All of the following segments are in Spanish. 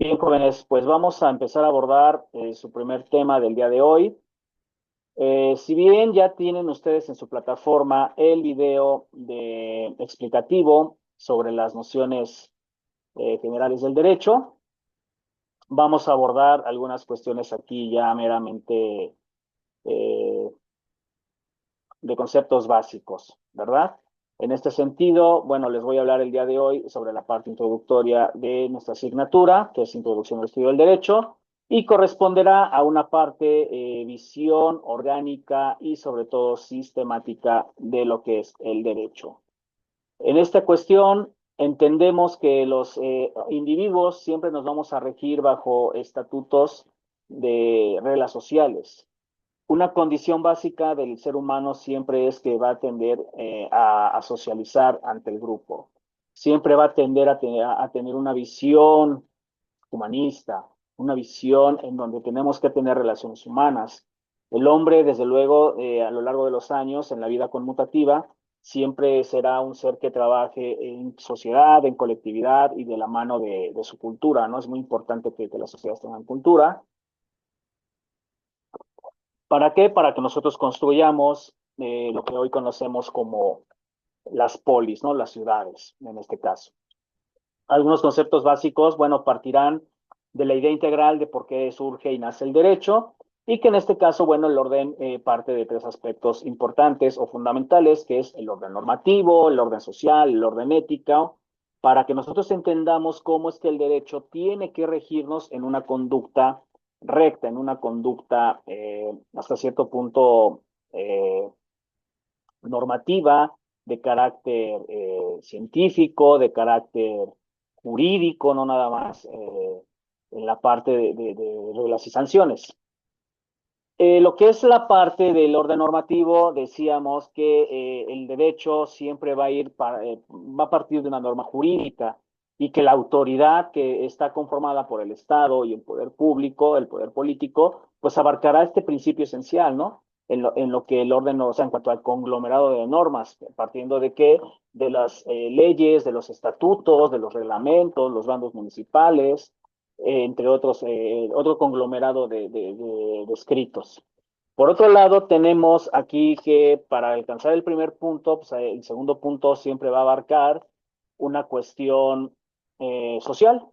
Bien, jóvenes, pues vamos a empezar a abordar su primer tema del día de hoy. Si bien ya tienen ustedes en su plataforma el video explicativo sobre las nociones generales del derecho, vamos a abordar algunas cuestiones aquí ya meramente eh, de conceptos básicos, ¿verdad? En este sentido, bueno, les voy a hablar el día de hoy sobre la parte introductoria de nuestra asignatura, que es Introducción al Estudio del Derecho, y corresponderá a una parte visión orgánica y sobre todo sistemática de lo que es el derecho. En esta cuestión, entendemos que los individuos siempre nos vamos a regir bajo estatutos de reglas sociales. Una condición básica del ser humano siempre es que va a tender a socializar ante el grupo. Siempre va a tender a tener una visión humanista, una visión en donde tenemos que tener relaciones humanas. El hombre, desde luego, a lo largo de los años, en la vida conmutativa, siempre será un ser que trabaje en sociedad, en colectividad y de la mano de su cultura, ¿no? Es muy importante que las sociedades tengan cultura. ¿Para qué? Para que nosotros construyamos lo que hoy conocemos como las polis, ¿no? Las ciudades, en este caso. Algunos conceptos básicos, bueno, partirán de la idea integral de por qué surge y nace el derecho, y que en este caso, bueno, el orden parte de tres aspectos importantes o fundamentales, que es el orden normativo, el orden social, el orden ético, para que nosotros entendamos cómo es que el derecho tiene que regirnos en una conducta recta, en una conducta hasta cierto punto eh, normativa, de carácter científico, de carácter jurídico, no nada más en la parte de reglas y sanciones. Lo que es la parte del orden normativo, decíamos que el derecho siempre va a partir de una norma jurídica y que la autoridad que está conformada por el Estado y el poder público, el poder político, pues abarcará este principio esencial, ¿no? En lo que el orden, o sea, en cuanto al conglomerado de normas, partiendo de qué, de las leyes, de los estatutos, de los reglamentos, los bandos municipales, entre otros, otro conglomerado de escritos. Por otro lado, tenemos aquí que para alcanzar el primer punto, pues, el segundo punto siempre va a abarcar una cuestión social.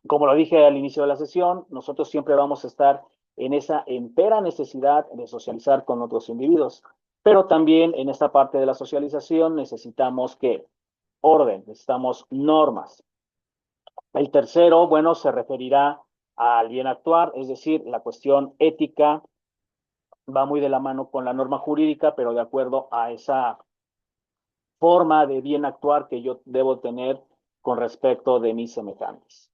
Como lo dije al inicio de la sesión, nosotros siempre vamos a estar en esa entera necesidad de socializar con otros individuos, pero también en esta parte de la socialización necesitamos que orden, necesitamos normas. El tercero, bueno, se referirá al bien actuar, es decir, la cuestión ética va muy de la mano con la norma jurídica, pero de acuerdo a esa forma de bien actuar que yo debo tener con respecto de mis semejantes.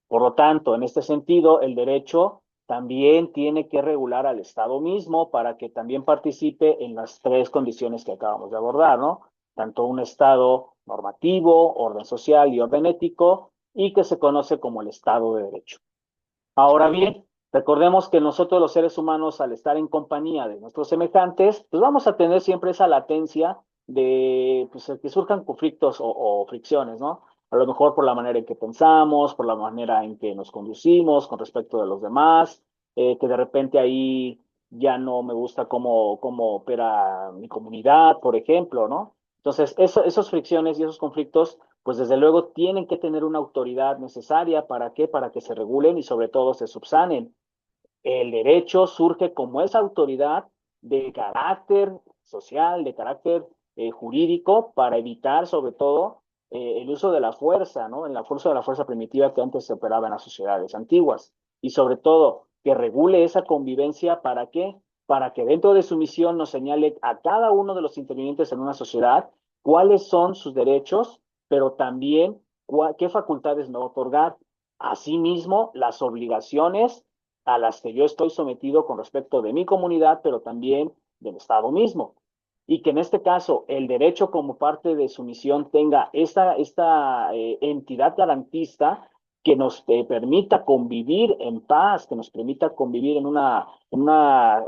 Por lo tanto, en este sentido, el derecho también tiene que regular al Estado mismo para que también participe en las tres condiciones que acabamos de abordar, ¿no? Tanto un Estado normativo, orden social y orden ético, y que se conoce como el Estado de Derecho. Ahora bien, recordemos que nosotros los seres humanos, al estar en compañía de nuestros semejantes, pues vamos a tener siempre esa latencia de pues, que surjan conflictos o fricciones, ¿no? A lo mejor por la manera en que pensamos, por la manera en que nos conducimos con respecto de los demás, que de repente ahí ya no me gusta cómo opera mi comunidad, por ejemplo, ¿no? Entonces, esos fricciones y esos conflictos pues desde luego tienen que tener una autoridad necesaria. ¿Para qué? Para que se regulen y sobre todo se subsanen. El derecho surge como esa autoridad de carácter social, de carácter jurídico, para evitar sobre todo el uso de la fuerza, ¿no? En la fuerza de la fuerza primitiva que antes se operaba en las sociedades antiguas. Y sobre todo que regule esa convivencia, ¿para qué? Para que dentro de su misión nos señale a cada uno de los intervinientes en una sociedad cuáles son sus derechos, pero también qué facultades no otorgar. Asimismo, las obligaciones a las que yo estoy sometido con respecto de mi comunidad, pero también del Estado mismo. Y que en este caso el derecho como parte de su misión tenga esta entidad garantista que nos permita convivir en paz, que nos permita convivir en una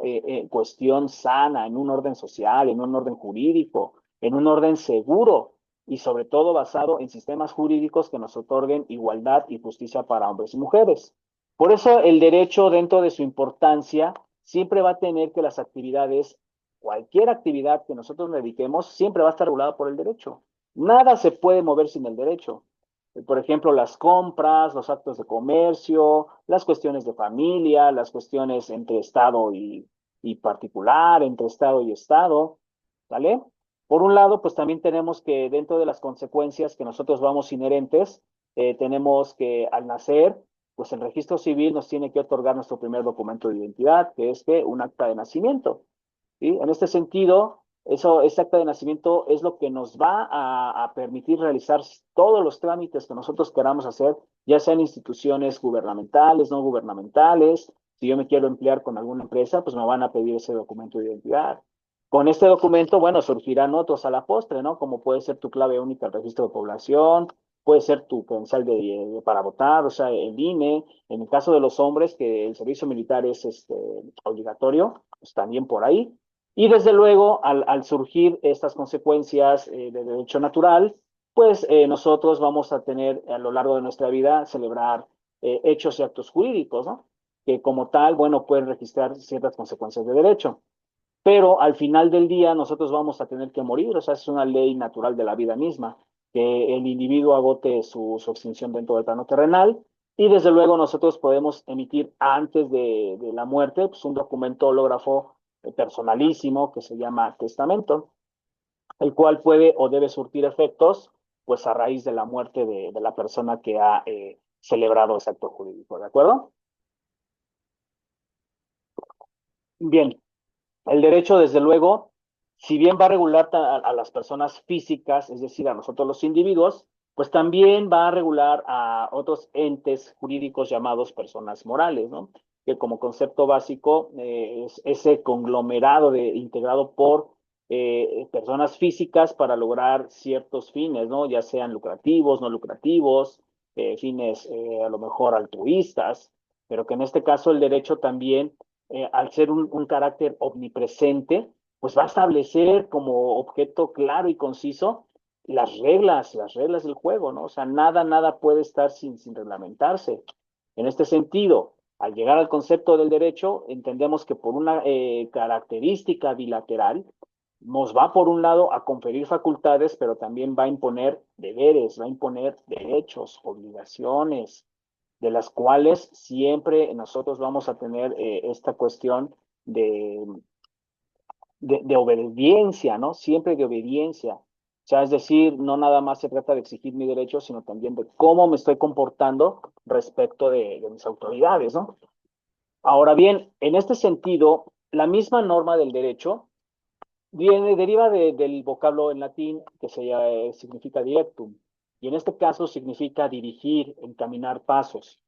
cuestión sana, en un orden social, en un orden jurídico, en un orden seguro. y sobre todo basado en sistemas jurídicos que nos otorguen igualdad y justicia para hombres y mujeres. Por eso el derecho, dentro de su importancia, siempre va a tener que las actividades, cualquier actividad que nosotros dediquemos, siempre va a estar regulada por el derecho. Nada se puede mover sin el derecho. Por ejemplo, las compras, los actos de comercio, las cuestiones de familia, las cuestiones entre Estado y particular, entre Estado y Estado, ¿vale? Por un lado, pues también tenemos que dentro de las consecuencias que nosotros vamos inherentes, tenemos que al nacer, pues el registro civil nos tiene que otorgar nuestro primer documento de identidad, que es que un acta de nacimiento. ¿Sí? En este sentido, ese acta de nacimiento es lo que nos va a permitir realizar todos los trámites que nosotros queramos hacer, ya sean instituciones gubernamentales, no gubernamentales. Si yo me quiero emplear con alguna empresa, pues me van a pedir ese documento de identidad. Con este documento, bueno, surgirán otros a la postre, ¿no? Como puede ser tu clave única al registro de población, puede ser tu credencial para votar, o sea, el INE. En el caso de los hombres, que el servicio militar es obligatorio, pues también por ahí. Y desde luego, al surgir estas consecuencias de derecho natural, pues nosotros vamos a tener a lo largo de nuestra vida celebrar hechos y actos jurídicos, ¿no? Que como tal, bueno, pueden registrar ciertas consecuencias de derecho. Pero al final del día nosotros vamos a tener que morir, o sea, es una ley natural de la vida misma, que el individuo agote su extinción dentro del plano terrenal, y desde luego nosotros podemos emitir antes de la muerte pues, un documento hológrafo personalísimo que se llama testamento, el cual puede o debe surtir efectos pues a raíz de la muerte de la persona que ha celebrado ese acto jurídico, ¿de acuerdo? Bien, el derecho, desde luego, si bien va a regular a las personas físicas, es decir, a nosotros los individuos, pues también va a regular a otros entes jurídicos llamados personas morales, ¿no? Que como concepto básico es ese conglomerado integrado por personas físicas para lograr ciertos fines, ¿no? Ya sean lucrativos, no lucrativos, fines a lo mejor altruistas, pero que en este caso el derecho también al ser un carácter omnipresente, pues va a establecer como objeto claro y conciso las reglas del juego, ¿no? O sea, nada puede estar sin reglamentarse. En este sentido, al llegar al concepto del derecho, entendemos que por una característica bilateral, nos va por un lado a conferir facultades, pero también va a imponer deberes, va a imponer derechos, obligaciones, de las cuales siempre nosotros vamos a tener esta cuestión de, de obediencia, ¿no? Siempre de obediencia. O sea, es decir, no nada más se trata de exigir mi derecho, sino también de cómo me estoy comportando respecto de mis autoridades, ¿no? Ahora bien, en este sentido, la misma norma del derecho deriva del vocablo en latín que significa directum, y en este caso significa dirigir, encaminar pasos.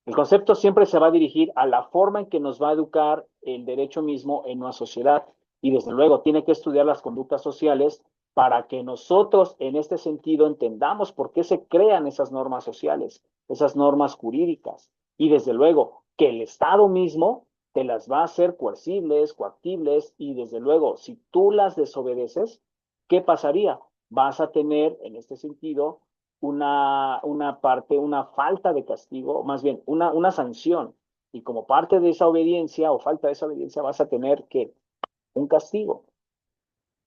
El concepto siempre se va a dirigir a la forma en que nos va a educar el derecho mismo en una sociedad, y desde luego tiene que estudiar las conductas sociales para que nosotros en este sentido entendamos por qué se crean esas normas sociales, esas normas jurídicas, y desde luego que el Estado mismo te las va a hacer coercibles, coactibles, y desde luego, si tú las desobedeces, ¿qué pasaría? Vas a tener, en este sentido, una falta de castigo, más bien, una sanción. Y como parte de esa obediencia o falta de esa obediencia, vas a tener que un castigo.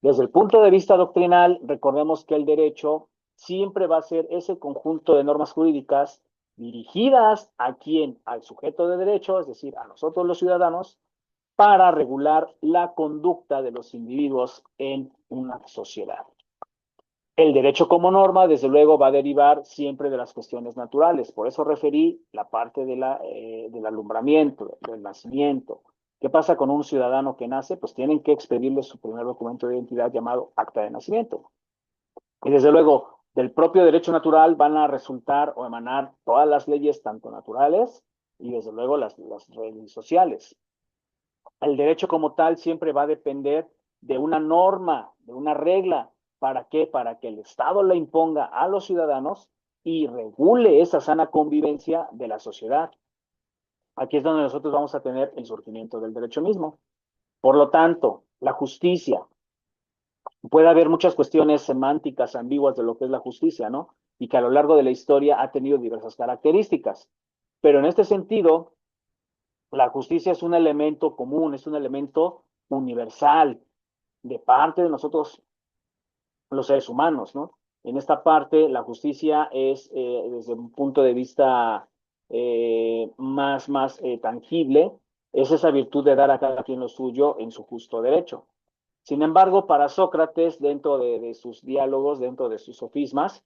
Desde el punto de vista doctrinal, recordemos que el derecho siempre va a ser ese conjunto de normas jurídicas dirigidas a quién, al sujeto de derecho, es decir, a nosotros los ciudadanos, para regular la conducta de los individuos en una sociedad. El derecho como norma, desde luego, va a derivar siempre de las cuestiones naturales. Por eso referí la parte del alumbramiento, del nacimiento. ¿Qué pasa con un ciudadano que nace? Pues tienen que expedirle su primer documento de identidad llamado acta de nacimiento. Y desde luego, del propio derecho natural van a resultar o emanar todas las leyes, tanto naturales y desde luego las leyes sociales. El derecho como tal siempre va a depender de una norma, de una regla. ¿Para qué? Para que el Estado la imponga a los ciudadanos y regule esa sana convivencia de la sociedad. Aquí es donde nosotros vamos a tener el surgimiento del derecho mismo. Por lo tanto, la justicia puede haber muchas cuestiones semánticas ambiguas de lo que es la justicia, ¿no? Y que a lo largo de la historia ha tenido diversas características. Pero en este sentido, la justicia es un elemento común, es un elemento universal de parte de nosotros los seres humanos, ¿no? En esta parte, la justicia es, desde un punto de vista más tangible, es esa virtud de dar a cada quien lo suyo en su justo derecho. Sin embargo, para Sócrates, dentro de sus diálogos, dentro de sus sofismas,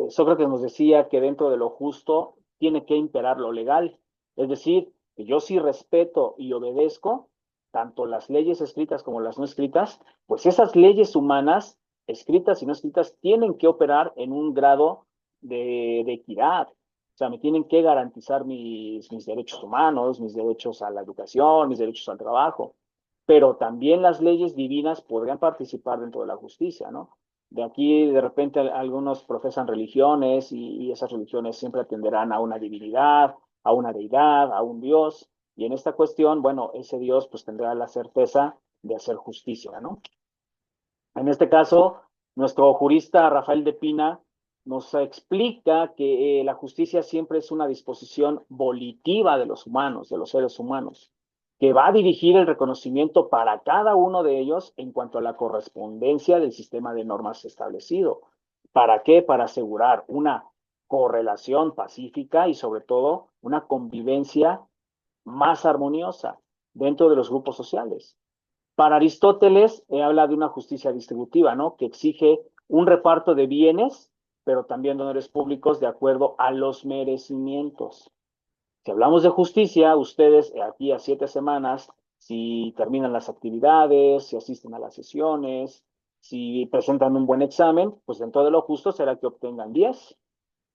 Sócrates nos decía que dentro de lo justo tiene que imperar lo legal. Es decir, que yo sí respeto y obedezco tanto las leyes escritas como las no escritas, pues esas leyes humanas, escritas y no escritas, tienen que operar en un grado de equidad. O sea, me tienen que garantizar mis derechos humanos, mis derechos a la educación, mis derechos al trabajo, pero también las leyes divinas podrían participar dentro de la justicia, ¿no? De aquí, de repente, algunos profesan religiones y esas religiones siempre atenderán a una divinidad, a una deidad, a un Dios, y en esta cuestión, bueno, ese Dios pues tendrá la certeza de hacer justicia, ¿no? En este caso, nuestro jurista Rafael de Pina nos explica que la justicia siempre es una disposición volitiva de los humanos, de los seres humanos, que va a dirigir el reconocimiento para cada uno de ellos en cuanto a la correspondencia del sistema de normas establecido. ¿Para qué? Para asegurar una correlación pacífica y sobre todo una convivencia más armoniosa dentro de los grupos sociales. Para Aristóteles, habla de una justicia distributiva, ¿no? Que exige un reparto de bienes, pero también de honores públicos de acuerdo a los merecimientos. Si hablamos de justicia, ustedes aquí a 7 semanas, si terminan las actividades, si asisten a las sesiones, si presentan un buen examen, pues dentro de lo justo será que obtengan 10,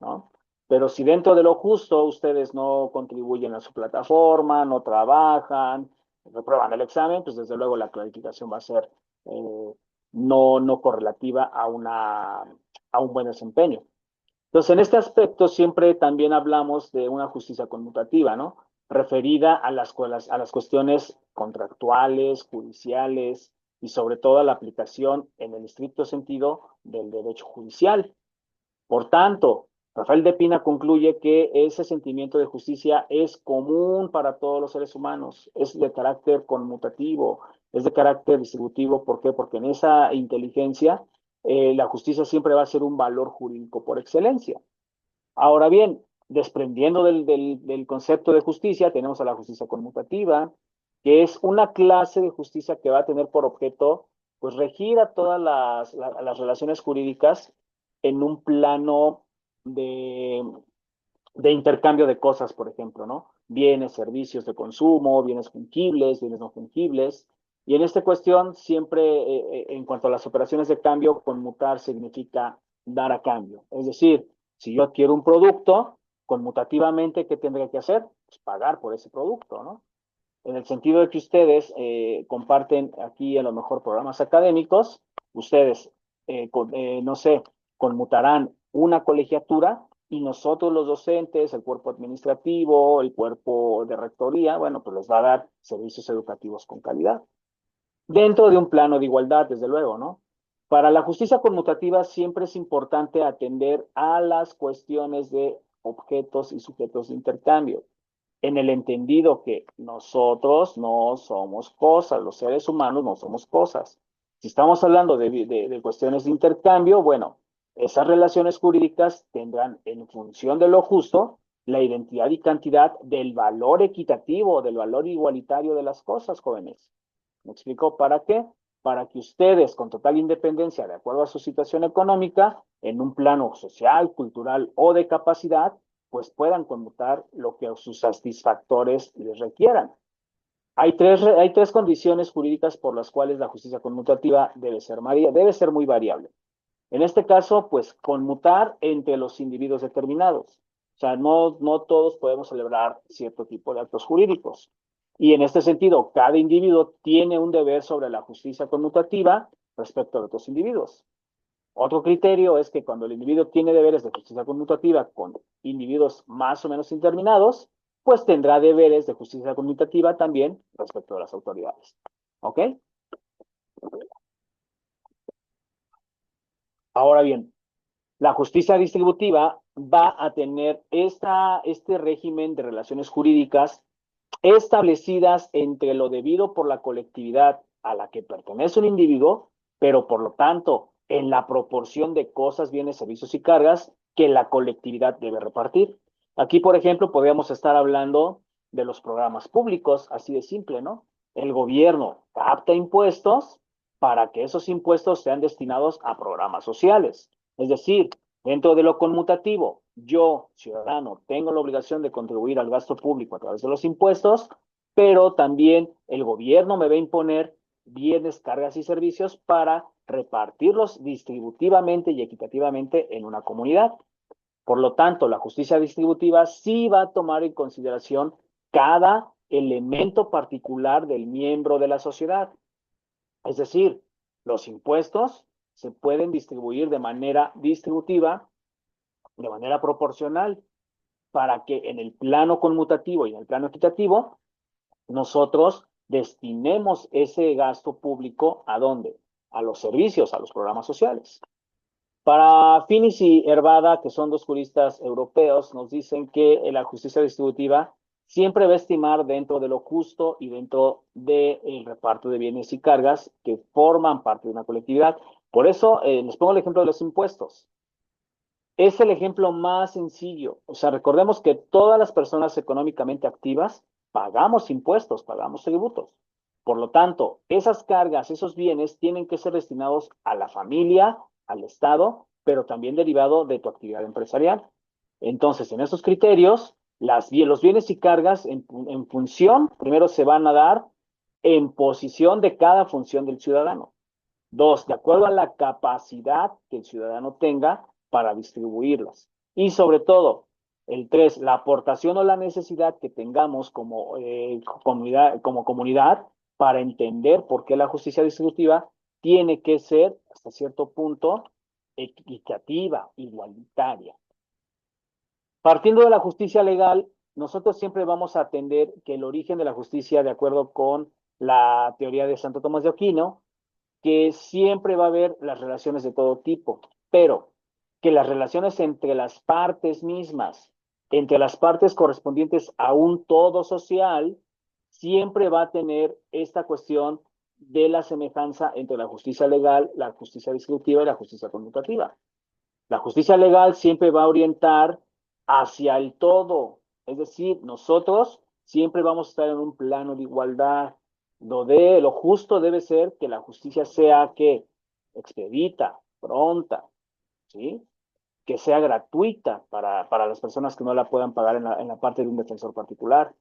¿no? Pero si dentro de lo justo ustedes no contribuyen a su plataforma, no trabajan, reprueban el examen, pues desde luego la calificación va a ser no correlativa a un buen desempeño. Entonces, en este aspecto siempre también hablamos de una justicia conmutativa, ¿no? Referida a las cuestiones contractuales, judiciales y sobre todo a la aplicación en el estricto sentido del derecho judicial. Por tanto, Rafael de Pina concluye que ese sentimiento de justicia es común para todos los seres humanos, es de carácter conmutativo, es de carácter distributivo. ¿Por qué? Porque en esa inteligencia la justicia siempre va a ser un valor jurídico por excelencia. Ahora bien, desprendiendo del concepto de justicia, tenemos a la justicia conmutativa, que es una clase de justicia que va a tener por objeto, pues, regir a todas las relaciones jurídicas en un plano de, de intercambio de cosas, por ejemplo, ¿no? Bienes, servicios de consumo, bienes fungibles, bienes no fungibles. Y en esta cuestión, siempre, en cuanto a las operaciones de cambio, conmutar significa dar a cambio. Es decir, si yo adquiero un producto, conmutativamente, ¿qué tendría que hacer? Pues pagar por ese producto, ¿no? En el sentido de que ustedes comparten aquí a lo mejor programas académicos, ustedes, no sé, conmutarán una colegiatura y nosotros los docentes, el cuerpo administrativo, el cuerpo de rectoría, bueno, pues les va a dar servicios educativos con calidad. Dentro de un plano de igualdad, desde luego, ¿no? Para la justicia conmutativa siempre es importante atender a las cuestiones de objetos y sujetos de intercambio, en el entendido que nosotros no somos cosas, los seres humanos no somos cosas. Si estamos hablando de cuestiones de intercambio, bueno, esas relaciones jurídicas tendrán en función de lo justo la identidad y cantidad del valor equitativo, del valor igualitario de las cosas, jóvenes. ¿Me explico para qué? Para que ustedes, con total independencia, de acuerdo a su situación económica, en un plano social, cultural o de capacidad, pues puedan conmutar lo que sus satisfactores les requieran. Hay tres condiciones jurídicas por las cuales la justicia conmutativa debe ser muy variable. En este caso, pues conmutar entre los individuos determinados. O sea, no todos podemos celebrar cierto tipo de actos jurídicos. Y en este sentido, cada individuo tiene un deber sobre la justicia conmutativa respecto a otros individuos. Otro criterio es que cuando el individuo tiene deberes de justicia conmutativa con individuos más o menos indeterminados, pues tendrá deberes de justicia conmutativa también respecto a las autoridades. ¿Ok? Ahora bien, la justicia distributiva va a tener este régimen de relaciones jurídicas establecidas entre lo debido por la colectividad a la que pertenece un individuo, pero por lo tanto en la proporción de cosas, bienes, servicios y cargas que la colectividad debe repartir. Aquí, por ejemplo, podríamos estar hablando de los programas públicos, así de simple, ¿no? El gobierno capta impuestos para que esos impuestos sean destinados a programas sociales. Es decir, dentro de lo conmutativo, yo, ciudadano, tengo la obligación de contribuir al gasto público a través de los impuestos, pero también el gobierno me va a imponer bienes, cargas y servicios para repartirlos distributivamente y equitativamente en una comunidad. Por lo tanto, la justicia distributiva sí va a tomar en consideración cada elemento particular del miembro de la sociedad. Es decir, los impuestos se pueden distribuir de manera distributiva, de manera proporcional, para que en el plano conmutativo y en el plano equitativo nosotros destinemos ese gasto público ¿a dónde? A los servicios, a los programas sociales. Para Finis y Hervada, que son dos juristas europeos, nos dicen que la justicia distributiva siempre va a estimar dentro de lo justo y dentro del reparto de bienes y cargas que forman parte de una colectividad. Por eso les pongo el ejemplo de los impuestos. Es el ejemplo más sencillo. O sea, recordemos que todas las personas económicamente activas pagamos impuestos, pagamos tributos. Por lo tanto, esas cargas, esos bienes tienen que ser destinados a la familia, al Estado, pero también derivado de tu actividad empresarial. Entonces, en esos criterios, los bienes y cargas en función, primero se van a dar en posición de cada función del ciudadano. Dos, de acuerdo a la capacidad que el ciudadano tenga para distribuirlas. Y sobre todo, el tres, la aportación o la necesidad que tengamos como comunidad para entender por qué la justicia distributiva tiene que ser, hasta cierto punto, equitativa, igualitaria. Partiendo de la justicia legal, nosotros siempre vamos a atender que el origen de la justicia, de acuerdo con la teoría de Santo Tomás de Aquino, que siempre va a haber las relaciones de todo tipo, pero que las relaciones entre las partes mismas, entre las partes correspondientes a un todo social, siempre va a tener esta cuestión de la semejanza entre la justicia legal, la justicia distributiva y la justicia conmutativa. La justicia legal siempre va a orientar hacia el todo, es decir, nosotros siempre vamos a estar en un plano de igualdad. Lo justo debe ser que la justicia sea que expedita, pronta, ¿sí? Que sea gratuita para las personas que no la puedan pagar en la parte de un defensor particular.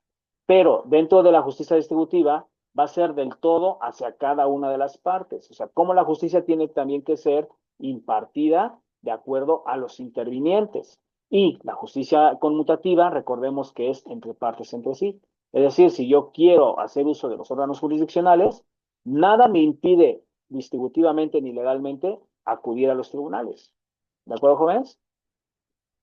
Pero dentro de la justicia distributiva va a ser del todo hacia cada una de las partes. O sea, cómo la justicia tiene también que ser impartida de acuerdo a los intervinientes. Y la justicia conmutativa, recordemos que es entre partes entre sí. Es decir, si yo quiero hacer uso de los órganos jurisdiccionales, nada me impide distributivamente ni legalmente acudir a los tribunales. ¿De acuerdo, jóvenes?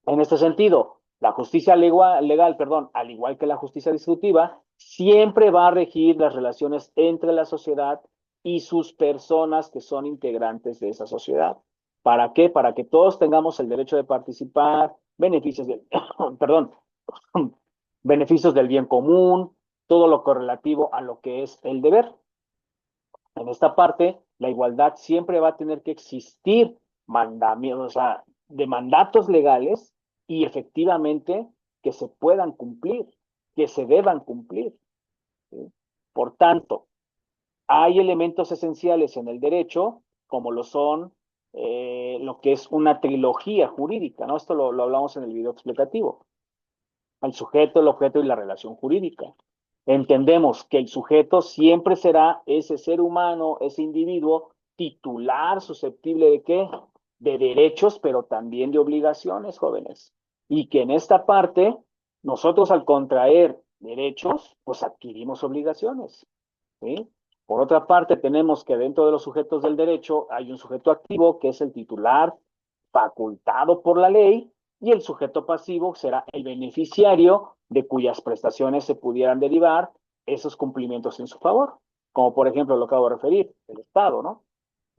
En este sentido, la justicia legal, perdón, al igual que la justicia distributiva, siempre va a regir las relaciones entre la sociedad y sus personas que son integrantes de esa sociedad. ¿Para qué? Para que todos tengamos el derecho de participar, beneficios del, perdón, beneficios del bien común, todo lo correlativo a lo que es el deber. En esta parte, la igualdad siempre va a tener que existir mandamientos, o sea, de mandatos legales y efectivamente que se puedan cumplir, que se deban cumplir. ¿Sí? Por tanto, hay elementos esenciales en el derecho, como lo son lo que es una trilogía jurídica, ¿no? Esto lo hablamos en el video explicativo. El sujeto, el objeto y la relación jurídica. Entendemos que el sujeto siempre será ese ser humano, ese individuo titular, susceptible de qué? De derechos, pero también de obligaciones, jóvenes. Y que en esta parte, nosotros al contraer derechos, pues adquirimos obligaciones. ¿Sí? Por otra parte, tenemos que dentro de los sujetos del derecho hay un sujeto activo que es el titular facultado por la ley y el sujeto pasivo será el beneficiario de cuyas prestaciones se pudieran derivar esos cumplimientos en su favor, como por ejemplo lo acabo de referir, el Estado, ¿no?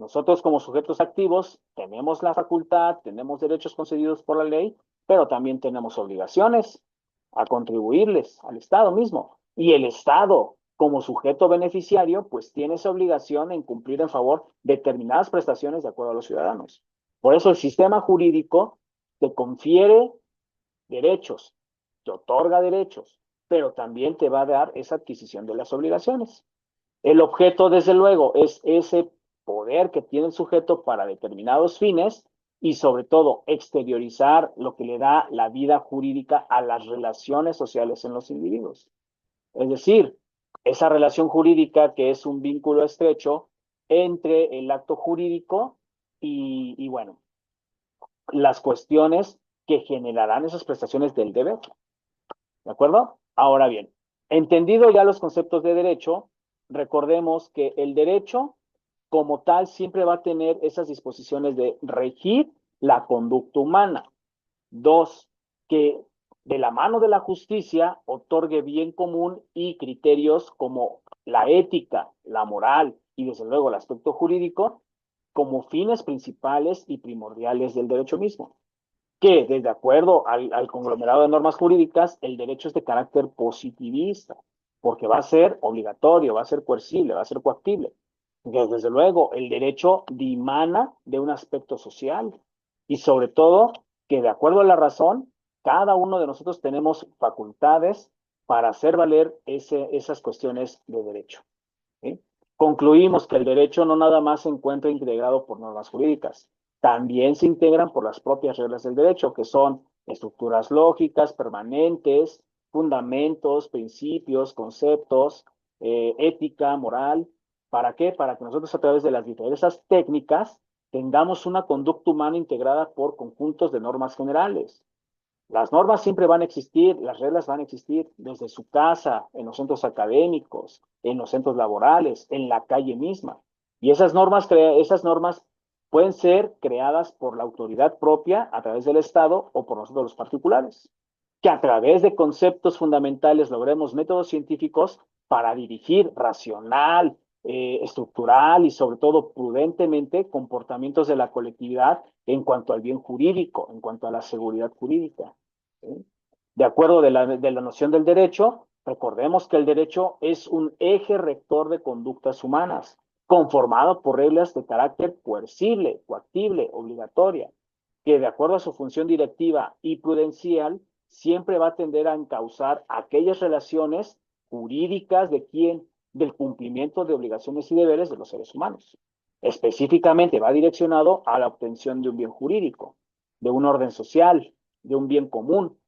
Nosotros como sujetos activos tenemos la facultad, tenemos derechos concedidos por la ley, pero también tenemos obligaciones a contribuirles al Estado mismo. Y el Estado, como sujeto beneficiario, pues tiene esa obligación en cumplir en favor de determinadas prestaciones de acuerdo a los ciudadanos. Por eso el sistema jurídico te confiere derechos, te otorga derechos, pero también te va a dar esa adquisición de las obligaciones. El objeto, desde luego, es ese poder que tiene el sujeto para determinados fines y sobre todo exteriorizar lo que le da la vida jurídica a las relaciones sociales en los individuos. Es decir, esa relación jurídica que es un vínculo estrecho entre el acto jurídico y bueno, las cuestiones que generarán esas prestaciones del deber. ¿De acuerdo? Ahora bien, entendido ya los conceptos de derecho, recordemos que el derecho como tal siempre va a tener esas disposiciones de regir la conducta humana. Dos, que de la mano de la justicia otorgue bien común y criterios como la ética, la moral y desde luego el aspecto jurídico como fines principales y primordiales del derecho mismo que, desde acuerdo al conglomerado de normas jurídicas, el derecho es de carácter positivista, porque va a ser obligatorio, va a ser coercible, va a ser coactible. Desde luego, el derecho dimana de un aspecto social y sobre todo que de acuerdo a la razón, cada uno de nosotros tenemos facultades para hacer valer esas cuestiones de derecho. ¿Sí? Concluimos que el derecho no nada más se encuentra integrado por normas jurídicas, también se integran por las propias reglas del derecho, que son estructuras lógicas, permanentes, fundamentos, principios, conceptos, ética, moral. ¿Para qué? Para que nosotros a través de las diversas técnicas tengamos una conducta humana integrada por conjuntos de normas generales. Las normas siempre van a existir, las reglas van a existir desde su casa, en los centros académicos, en los centros laborales, en la calle misma. Y esas normas pueden ser creadas por la autoridad propia a través del Estado o por nosotros los particulares. Que a través de conceptos fundamentales logremos métodos científicos para dirigir racional, estructural y sobre todo prudentemente comportamientos de la colectividad en cuanto al bien jurídico, en cuanto a la seguridad jurídica. ¿Sí? De acuerdo de la noción del derecho, recordemos que el derecho es un eje rector de conductas humanas, conformado por reglas de carácter coercible, coactible, obligatoria, que de acuerdo a su función directiva y prudencial, siempre va a tender a encauzar aquellas relaciones jurídicas de quién, del cumplimiento de obligaciones y deberes de los seres humanos. Específicamente va direccionado a la obtención de un bien jurídico, de un orden social, de un bien común.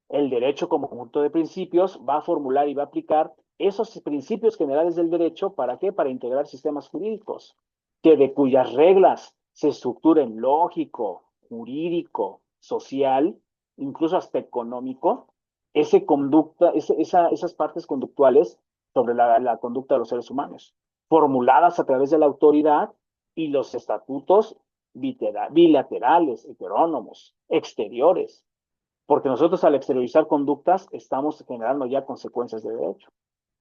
El derecho como conjunto de principios va a formular y va a aplicar esos principios generales del derecho, ¿para qué? Para integrar sistemas jurídicos, que de cuyas reglas se estructuren lógico, jurídico, social, incluso hasta económico, esas partes conductuales sobre la conducta de los seres humanos, formuladas a través de la autoridad y los estatutos bilaterales, heterónomos, exteriores, porque nosotros al exteriorizar conductas estamos generando ya consecuencias de derecho.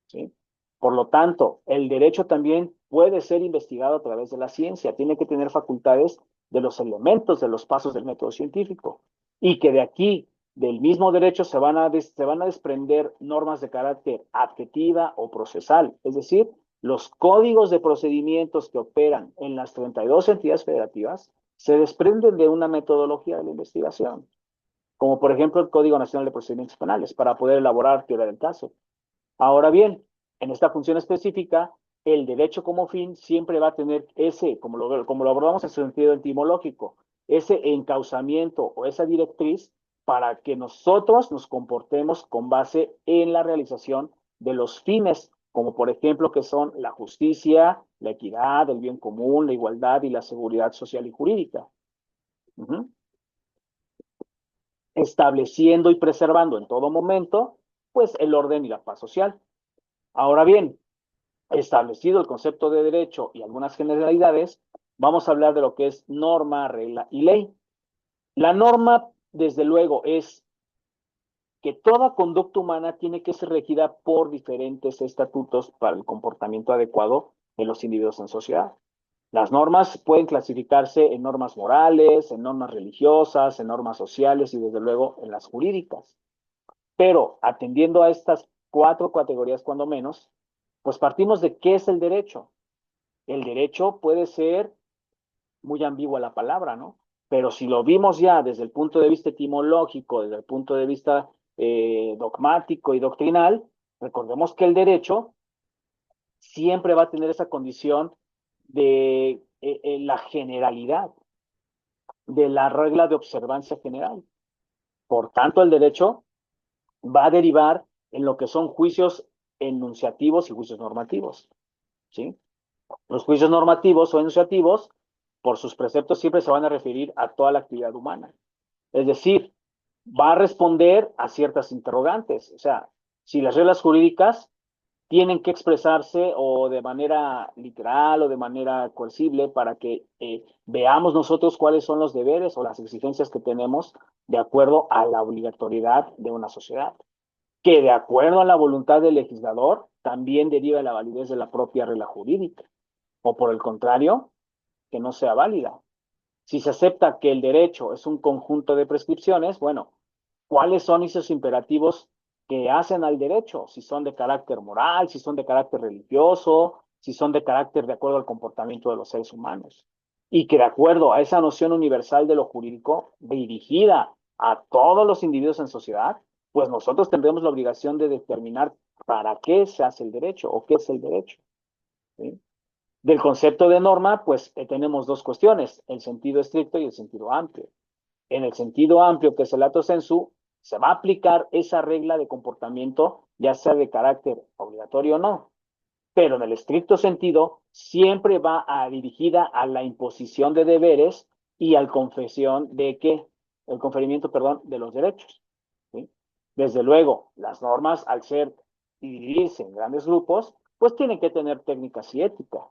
¿Sí? Por lo tanto, el derecho también puede ser investigado a través de la ciencia, tiene que tener facultades de los elementos de los pasos del método científico y que de aquí, del mismo derecho, se van a desprender normas de carácter adjetiva o procesal, es decir, los códigos de procedimientos que operan en las 32 entidades federativas se desprenden de una metodología de la investigación, como por ejemplo el Código Nacional de Procedimientos Penales, para poder elaborar teoría del caso. Ahora bien, en esta función específica, el derecho como fin siempre va a tener ese, como lo abordamos en su sentido etimológico, ese encauzamiento o esa directriz para que nosotros nos comportemos con base en la realización de los fines, como por ejemplo que son la justicia, la equidad, el bien común, la igualdad y la seguridad social y jurídica. Estableciendo y preservando en todo momento, pues, el orden y la paz social. Ahora bien, establecido el concepto de derecho y algunas generalidades, vamos a hablar de lo que es norma, regla y ley. La norma, desde luego, es que toda conducta humana tiene que ser regida por diferentes estatutos para el comportamiento adecuado de los individuos en sociedad. Las normas pueden clasificarse en normas morales, en normas religiosas, en normas sociales y desde luego en las jurídicas. Pero atendiendo a estas 4 categorías cuando menos, pues partimos de qué es el derecho. El derecho puede ser muy ambigua la palabra, ¿no? Pero si lo vimos ya desde el punto de vista etimológico, desde el punto de vista dogmático y doctrinal, recordemos que el derecho siempre va a tener esa condición de la generalidad, de la regla de observancia general. Por tanto, el derecho va a derivar en lo que son juicios enunciativos y juicios normativos, ¿sí? Los juicios normativos o enunciativos, por sus preceptos, siempre se van a referir a toda la actividad humana. Es decir, va a responder a ciertas interrogantes. O sea, si las reglas jurídicas tienen que expresarse o de manera literal o de manera coercible para que veamos nosotros cuáles son los deberes o las exigencias que tenemos de acuerdo a la obligatoriedad de una sociedad, que de acuerdo a la voluntad del legislador también deriva de la validez de la propia regla jurídica, o por el contrario, que no sea válida. Si se acepta que el derecho es un conjunto de prescripciones, bueno, ¿cuáles son esos imperativos que hacen al derecho? Si son de carácter moral, si son de carácter religioso, si son de carácter de acuerdo al comportamiento de los seres humanos. Y que de acuerdo a esa noción universal de lo jurídico, dirigida a todos los individuos en sociedad, pues nosotros tendremos la obligación de determinar para qué se hace el derecho o qué es el derecho, ¿sí? Del concepto de norma, pues tenemos dos cuestiones, el sentido estricto y el sentido amplio. En el sentido amplio, que es el lato sensu, se va a aplicar esa regla de comportamiento, ya sea de carácter obligatorio o no. Pero en el estricto sentido, siempre va a dirigida a la imposición de deberes y al confesión de que, el conferimiento, perdón, de los derechos, ¿sí? Desde luego, las normas, al ser y dividirse en grandes grupos, pues tienen que tener técnicas y ética.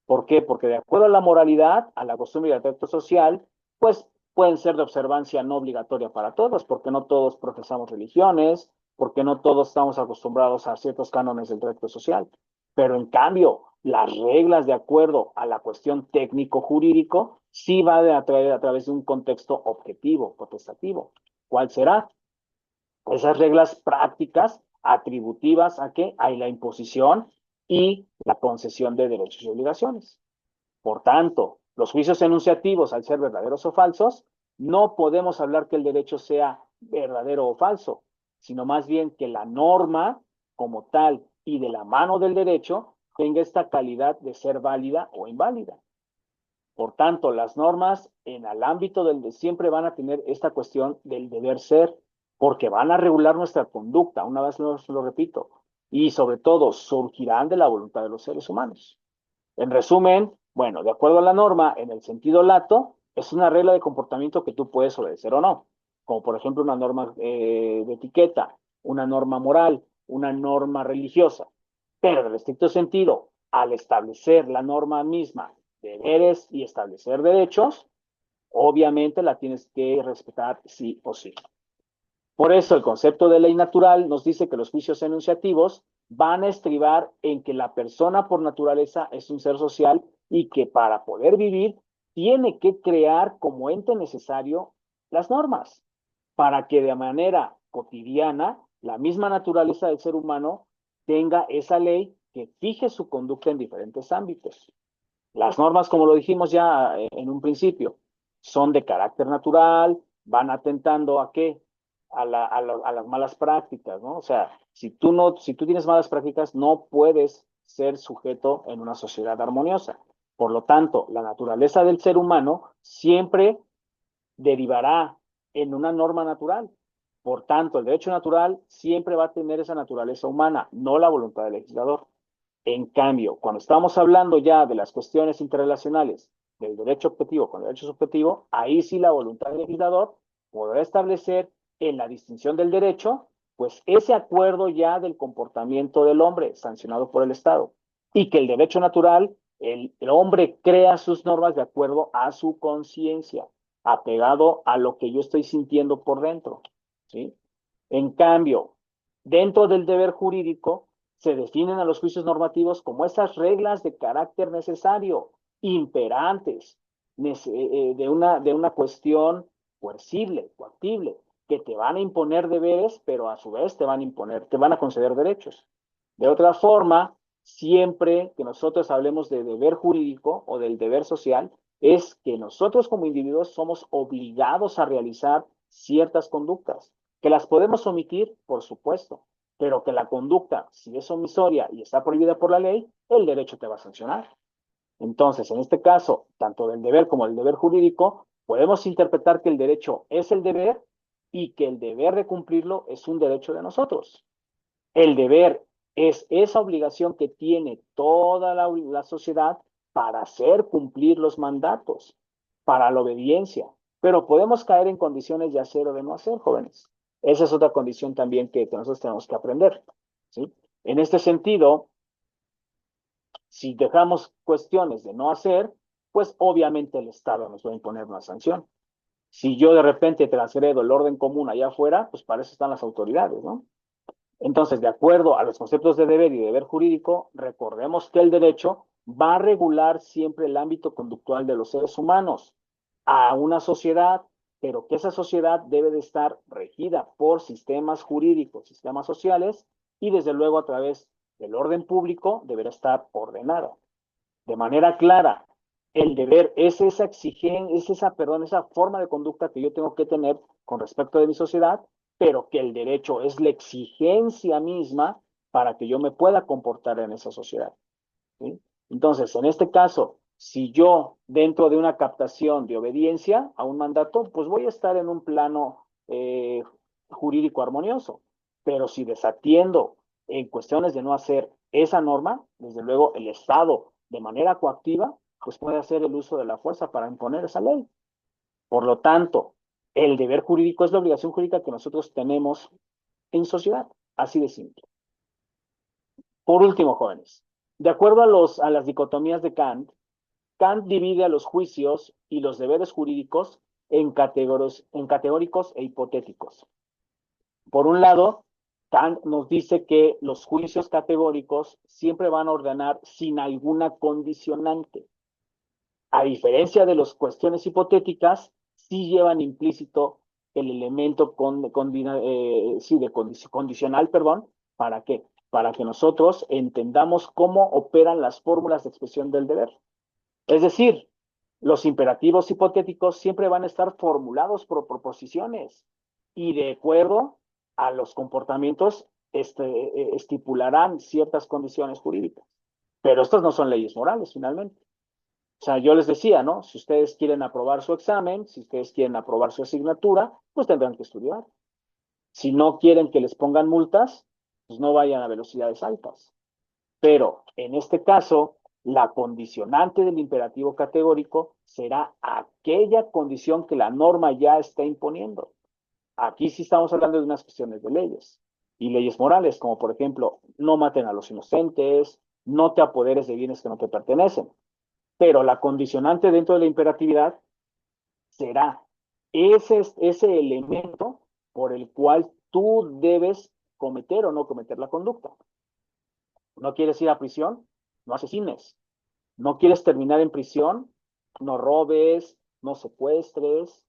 ¿Por qué? Porque de acuerdo a la moralidad, a la costumbre y al trato social, pues pueden ser de observancia no obligatoria para todos, porque no todos profesamos religiones, porque no todos estamos acostumbrados a ciertos cánones del trato social. Pero en cambio, las reglas de acuerdo a la cuestión técnico-jurídico sí va a través de un contexto objetivo, potestativo. ¿Cuál será? Esas reglas prácticas atributivas a qué? A la imposición y la concesión de derechos y obligaciones. Por tanto, los juicios enunciativos, al ser verdaderos o falsos, no podemos hablar que el derecho sea verdadero o falso, sino más bien que la norma como tal y de la mano del derecho tenga esta calidad de ser válida o inválida. Por tanto, las normas en el ámbito del siempre van a tener esta cuestión del deber ser, porque van a regular nuestra conducta, una vez lo repito, y sobre todo surgirán de la voluntad de los seres humanos. En resumen, bueno, de acuerdo a la norma, en el sentido lato, es una regla de comportamiento que tú puedes obedecer o no, como por ejemplo una norma de etiqueta, una norma moral, una norma religiosa. Pero en el estricto sentido, al establecer la norma misma, deberes y establecer derechos, obviamente la tienes que respetar sí o sí. Por eso el concepto de ley natural nos dice que los juicios enunciativos van a estribar en que la persona por naturaleza es un ser social y que para poder vivir tiene que crear como ente necesario las normas para que de manera cotidiana la misma naturaleza del ser humano tenga esa ley que fije su conducta en diferentes ámbitos. Las normas, como lo dijimos ya en un principio, son de carácter natural, van atentando a qué? A las malas prácticas, ¿no? O sea, si tú tienes malas prácticas, no puedes ser sujeto en una sociedad armoniosa. Por lo tanto, la naturaleza del ser humano siempre derivará en una norma natural. Por tanto, el derecho natural siempre va a tener esa naturaleza humana, no la voluntad del legislador. En cambio, cuando estamos hablando ya de las cuestiones interrelacionales del derecho objetivo con el derecho subjetivo, ahí sí la voluntad del legislador podrá establecer en la distinción del derecho, pues ese acuerdo ya del comportamiento del hombre sancionado por el Estado y que el derecho natural, el hombre crea sus normas de acuerdo a su conciencia, apegado a lo que yo estoy sintiendo por dentro, ¿sí? En cambio, dentro del deber jurídico, se definen a los juicios normativos como esas reglas de carácter necesario imperantes, de una cuestión coercible, coactible, que te van a imponer deberes, pero a su vez te van a conceder derechos. De otra forma, siempre que nosotros hablemos de deber jurídico o del deber social, es que nosotros como individuos somos obligados a realizar ciertas conductas, que las podemos omitir, por supuesto, pero que la conducta, si es omisoria y está prohibida por la ley, el derecho te va a sancionar. Entonces, en este caso, tanto del deber como del deber jurídico, podemos interpretar que el derecho es el deber y que el deber de cumplirlo es un derecho de nosotros. El deber es esa obligación que tiene toda la sociedad para hacer cumplir los mandatos, para la obediencia. Pero podemos caer en condiciones de hacer o de no hacer, jóvenes. Esa es otra condición también que nosotros tenemos que aprender. ¿Sí? En este sentido, si dejamos cuestiones de no hacer, pues obviamente el Estado nos va a imponer una sanción. Si yo de repente transgredo el orden común allá afuera, pues para eso están las autoridades, ¿no? Entonces, de acuerdo a los conceptos de deber y deber jurídico, recordemos que el derecho va a regular siempre el ámbito conductual de los seres humanos a una sociedad, pero que esa sociedad debe de estar regida por sistemas jurídicos, sistemas sociales, y desde luego a través del orden público deberá estar ordenada. De manera clara, el deber es esa exigencia, esa forma de conducta que yo tengo que tener con respecto de mi sociedad, pero que el derecho es la exigencia misma para que yo me pueda comportar en esa sociedad. ¿Sí? Entonces, en este caso, si yo dentro de una captación de obediencia a un mandato, pues voy a estar en un plano jurídico armonioso, pero si desatiendo en cuestiones de no hacer esa norma, desde luego el Estado de manera coactiva, pues puede hacer el uso de la fuerza para imponer esa ley. Por lo tanto, el deber jurídico es la obligación jurídica que nosotros tenemos en sociedad, así de simple. Por último, jóvenes, de acuerdo a las dicotomías de Kant, Kant divide a los juicios y los deberes jurídicos en categóricos e hipotéticos. Por un lado, Kant nos dice que los juicios categóricos siempre van a ordenar sin alguna condicionante. A diferencia de las cuestiones hipotéticas, sí llevan implícito el elemento condicional, perdón, ¿para qué? Para que nosotros entendamos cómo operan las fórmulas de expresión del deber. Es decir, los imperativos hipotéticos siempre van a estar formulados por proposiciones y de acuerdo a los comportamientos estipularán ciertas condiciones jurídicas. Pero estas no son leyes morales, finalmente. O sea, yo les decía, ¿no? Si ustedes quieren aprobar su examen, si ustedes quieren aprobar su asignatura, pues tendrán que estudiar. Si no quieren que les pongan multas, pues no vayan a velocidades altas. Pero en este caso, la condicionante del imperativo categórico será aquella condición que la norma ya está imponiendo. Aquí sí estamos hablando de unas cuestiones de leyes y leyes morales, como por ejemplo, no maten a los inocentes, no te apoderes de bienes que no te pertenecen. Pero la condicionante dentro de la imperatividad será ese elemento por el cual tú debes cometer o no cometer la conducta. ¿No quieres ir a prisión? No asesines. ¿No quieres terminar en prisión? No robes, no secuestres.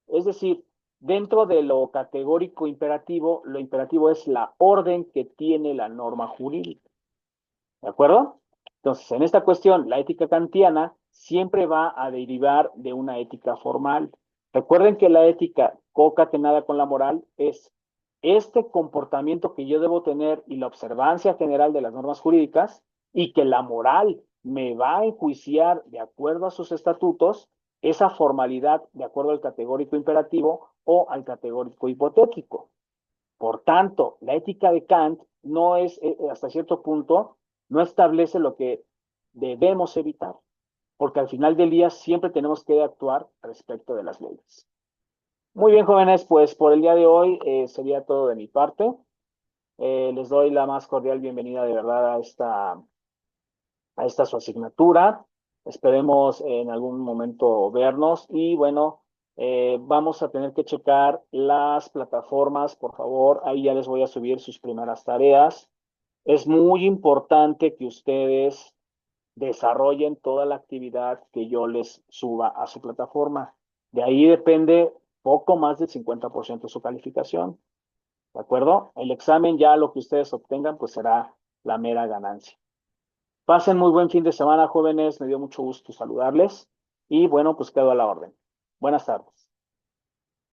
Es decir, dentro de lo categórico imperativo, lo imperativo es la orden que tiene la norma jurídica. ¿De acuerdo? Entonces, en esta cuestión, la ética kantiana siempre va a derivar de una ética formal. Recuerden que la ética concatenada con la moral es este comportamiento que yo debo tener y la observancia general de las normas jurídicas y que la moral me va a enjuiciar de acuerdo a sus estatutos esa formalidad de acuerdo al categórico imperativo o al categórico hipotético. Por tanto, la ética de Kant no es, hasta cierto punto, no establece lo que debemos evitar, porque al final del día siempre tenemos que actuar respecto de las leyes. Muy bien, jóvenes, pues por el día de hoy sería todo de mi parte. Les doy la más cordial bienvenida de verdad a esta su asignatura. Esperemos en algún momento vernos y bueno, vamos a tener que checar las plataformas, por favor. Ahí ya les voy a subir sus primeras tareas. Es muy importante que ustedes desarrollen toda la actividad que yo les suba a su plataforma. De ahí depende poco más del 50% de su calificación. ¿De acuerdo? El examen ya lo que ustedes obtengan pues será la mera ganancia. Pasen muy buen fin de semana, jóvenes. Me dio mucho gusto saludarles. Y bueno, pues quedo a la orden. Buenas tardes.